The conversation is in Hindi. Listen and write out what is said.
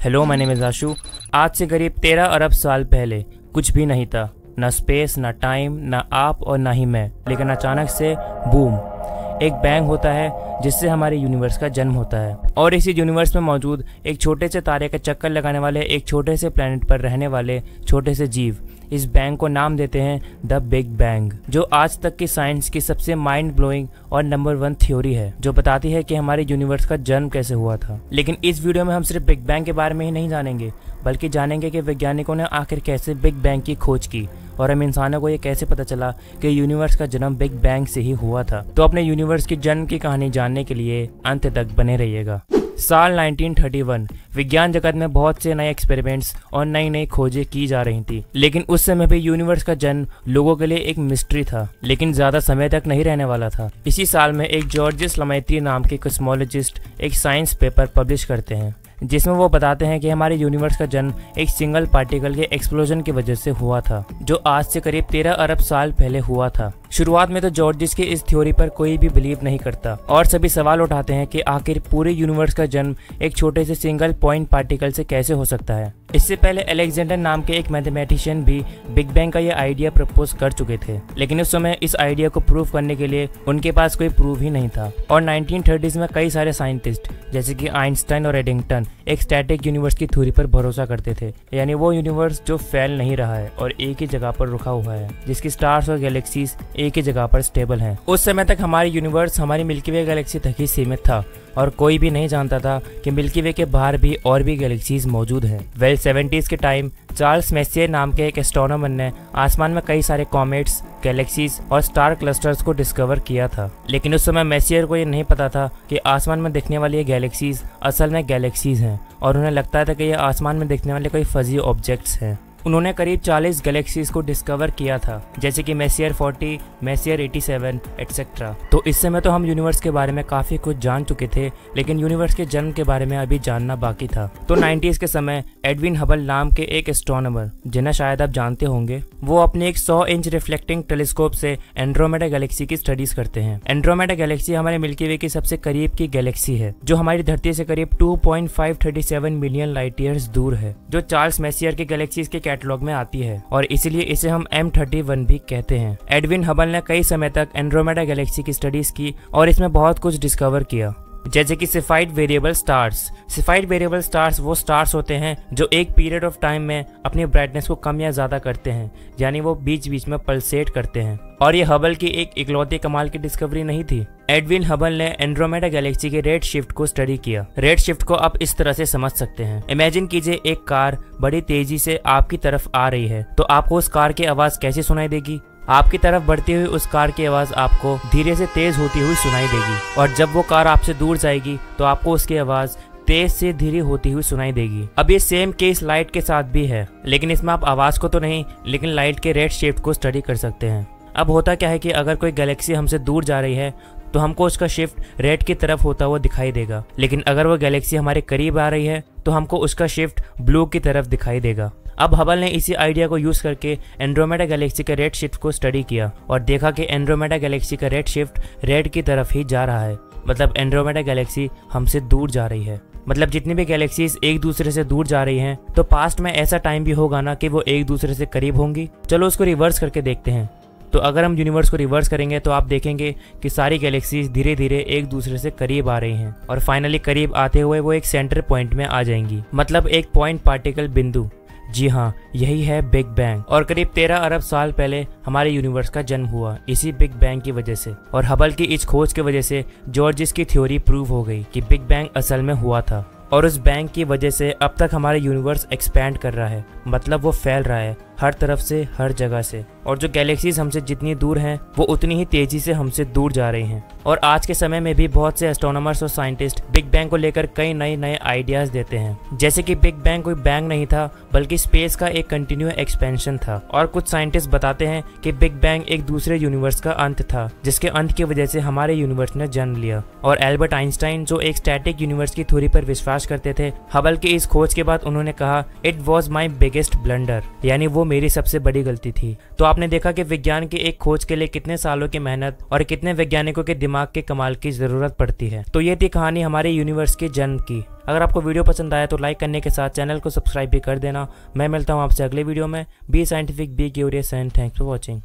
हेलो, माय नेम इज़ आशु। आज से करीब 13 अरब साल पहले कुछ भी नहीं था, ना स्पेस, ना टाइम, ना आप और ना ही मैं। लेकिन अचानक से बूम, एक बैंग होता है जिससे हमारे यूनिवर्स का जन्म होता है। और इसी यूनिवर्स में मौजूद एक छोटे से तारे का चक्कर लगाने वाले एक छोटे से प्लेनेट पर रहने वाले छोटे से जीव इस बैंग को नाम देते हैं द बिग बैंग, जो आज तक की साइंस की सबसे माइंड ब्लोइंग और नंबर 1 थ्योरी है, जो बताती है कि हमारे यूनिवर्स का जन्म कैसे हुआ था। लेकिन इस वीडियो में हम सिर्फ बिग बैंग के बारे में ही नहीं जानेंगे, बल्कि जानेंगे कि वैज्ञानिकों ने आखिर कैसे बिग बैंग की खोज की और हम इंसानों को ये कैसे पता चला कि यूनिवर्स का जन्म बिग बैंग से ही हुआ था। तो अपने यूनिवर्स की जन्म की कहानी जानने के लिए अंत तक बने रहिएगा। साल 1931 विज्ञान जगत में बहुत से नए एक्सपेरिमेंट्स और नई नई खोजें की जा रही थी, लेकिन उस समय भी यूनिवर्स का जन्म लोगों के लिए एक मिस्ट्री था, लेकिन ज्यादा समय तक नहीं रहने वाला था। इसी साल में एक जॉर्जियस लमैत्री नाम के कॉस्मोलॉजिस्ट एक साइंस पेपर पब्लिश करते हैं, जिसमें वो बताते हैं कि हमारे यूनिवर्स का जन्म एक सिंगल पार्टिकल के एक्सप्लोजन की वजह से हुआ था, जो आज से करीब 13 अरब साल पहले हुआ था। शुरुआत में तो जॉर्जिस की इस थ्योरी पर कोई भी बिलीव नहीं करता और सभी सवाल उठाते हैं कि आखिर पूरे यूनिवर्स का जन्म एक छोटे से सिंगल पॉइंट पार्टिकल से कैसे हो सकता है। इससे पहले अलेक्जेंडर नाम के एक मैथमेटिशियन भी बिग बैंग का ये आइडिया प्रपोज कर चुके थे, लेकिन उस समय इस आइडिया को प्रूव करने के लिए उनके पास कोई प्रूफ ही नहीं था। और 1930s में कई सारे साइंटिस्ट जैसे कि आइंस्टाइन और एडिंगटन एक स्टैटिक यूनिवर्स की थ्योरी पर भरोसा करते थे, यानी वो यूनिवर्स जो फैल नहीं रहा है और एक ही जगह पर रुका हुआ है, जिसकी स्टार्स और गैलेक्सीज एक ही जगह पर स्टेबल हैं। उस समय तक हमारी यूनिवर्स हमारी मिल्की वे गैलेक्सी तक ही सीमित था और कोई भी नहीं जानता था कि मिल्की वे के बाहर भी और भी गैलेक्सीज मौजूद हैं। 70s के टाइम चार्ल्स मेसियर नाम के एक एस्ट्रोनॉमर ने आसमान में कई सारे कॉमेट्स, गैलेक्सीज और स्टार क्लस्टर्स को डिस्कवर किया था, लेकिन उस समय मेसियर को ये नहीं पता था कि आसमान में दिखने वाली ये गैलेक्सीज असल में गैलेक्सीज हैं और उन्हें लगता था कि ये आसमान में दिखने वाले कोई फजी ऑब्जेक्ट्स हैं। उन्होंने करीब 40 गैलेक्सीज को डिस्कवर किया था, जैसे कि मेसियर 40, मेसियर 87 एटसेट्रा। तो इस समय तो हम यूनिवर्स के बारे में काफ़ी कुछ जान चुके थे, लेकिन यूनिवर्स के जन्म के बारे में अभी जानना बाकी था। तो 90s के समय एडविन हबल नाम के एक एस्ट्रोनॉमर, जिन्हें शायद आप जानते होंगे, वो अपने एक 100 इंच रिफ्लेक्टिंग टेलीस्कोप से एंड्रोमेडा गैलेक्सी की स्टडीज करते हैं। एंड्रोमेडा गैलेक्सी हमारे मिल्की वे की सबसे करीब की गैलेक्सी है, जो हमारी धरती से करीब 2.537 मिलियन लाइट ईयर्स दूर है, जो चार्ल्स मेसियर की गैलेक्सीज के कैटलॉग में आती है और इसीलिए इसे हम M31 भी कहते हैं। एडविन हबल ने कई समय तक एंड्रोमेडा गैलेक्सी की स्टडीज की और इसमें बहुत कुछ डिस्कवर किया, जैसे कि सिफाइड वेरिएबल स्टार्स। सिफाइड वेरिएबल स्टार्स वो स्टार्स होते हैं जो एक पीरियड ऑफ टाइम में अपनी ब्राइटनेस को कम या ज्यादा करते हैं, यानी वो बीच बीच में पल्सेट करते हैं। और ये हबल की एक इकलौती कमाल की डिस्कवरी नहीं थी। एडविन हबल ने एंड्रोमेडा गैलेक्सी के रेड शिफ्ट को स्टडी किया। रेड शिफ्ट को आप इस तरह से समझ सकते हैं, इमेजिन कीजिए एक कार बड़ी तेजी से आपकी तरफ आ रही है, तो आपको उस कार की आवाज कैसे सुनाई देगी? आपकी तरफ बढ़ती हुई उस कार की आवाज आपको धीरे से तेज होती हुई सुनाई देगी, और जब वो कार आपसे दूर जाएगी तो आपको उसकी आवाज तेज से धीरे होती हुई सुनाई देगी। अब ये सेम केस लाइट के साथ भी है, लेकिन इसमें आप आवाज को तो नहीं, लेकिन लाइट के रेड शिफ्ट को स्टडी कर सकते हैं। अब होता क्या है कि अगर कोई गैलेक्सी हमसे दूर जा रही है तो हमको उसका शिफ्ट रेड की तरफ होता हुआ दिखाई देगा, लेकिन अगर वो गैलेक्सी हमारे करीब आ रही है तो हमको उसका शिफ्ट ब्लू की तरफ दिखाई देगा। अब हबल ने इसी आइडिया को यूज करके एंड्रोमेडा गैलेक्सी के रेड शिफ्ट को स्टडी किया और देखा कि एंड्रोमेडा गैलेक्सी का रेड शिफ्ट रेड की तरफ ही जा रहा है, मतलब एंड्रोमेडा गैलेक्सी हमसे दूर जा रही है। मतलब जितनी भी गैलेक्सीज एक दूसरे से दूर जा रही हैं, तो पास्ट में ऐसा टाइम भी होगा ना कि वो एक दूसरे से करीब होंगी। चलो उसको रिवर्स करके देखते हैं। तो अगर हम यूनिवर्स को रिवर्स करेंगे तो आप देखेंगे कि सारी गैलेक्सीज धीरे धीरे एक दूसरे से करीब आ रही हैं और फाइनली करीब आते हुए वो एक सेंटर पॉइंट में आ जाएंगी, मतलब एक पॉइंट पार्टिकल बिंदु। जी हाँ, यही है बिग बैंग। और करीब 13 अरब साल पहले हमारे यूनिवर्स का जन्म हुआ इसी बिग बैंग की वजह से, और हबल की इस खोज की वजह से जॉर्जिस की थ्योरी प्रूव हो गई कि बिग बैंग असल में हुआ था। और उस बैंग की वजह से अब तक हमारा यूनिवर्स एक्सपैंड कर रहा है, मतलब वो फैल रहा है हर तरफ से, हर जगह से। और जो गैलेक्सीज हमसे जितनी दूर हैं वो उतनी ही तेजी से हमसे दूर जा रही हैं। और आज के समय में भी बहुत से एस्ट्रोनॉमर्स और साइंटिस्ट बिग बैंग को लेकर कई नए नए आइडियाज देते हैं, जैसे कि बिग बैंग कोई बैंग नहीं था बल्कि स्पेस का एक कंटिन्यू एक्सपेंशन था। और कुछ साइंटिस्ट बताते हैं कि बिग बैंग एक दूसरे यूनिवर्स का अंत था, जिसके अंत की वजह से हमारे यूनिवर्स ने जन्म लिया। और एल्बर्ट आइंस्टाइन जो एक स्टैटिक यूनिवर्स की थ्योरी पर विश्वास करते थे, हबल की इस खोज के बाद उन्होंने कहा, it was my biggest blunder, यानी वो मेरी सबसे बड़ी गलती थी। तो आपने देखा कि विज्ञान की एक खोज के लिए कितने सालों की मेहनत और कितने वैज्ञानिकों के दिमाग के कमाल की जरूरत पड़ती है। तो ये थी कहानी हमारे यूनिवर्स के जन्म की। अगर आपको वीडियो पसंद आया तो लाइक करने के साथ चैनल को सब्सक्राइब भी कर देना। मैं मिलता हूँ आपसे अगले वीडियो में। B scientific, be curious and thanks for watching.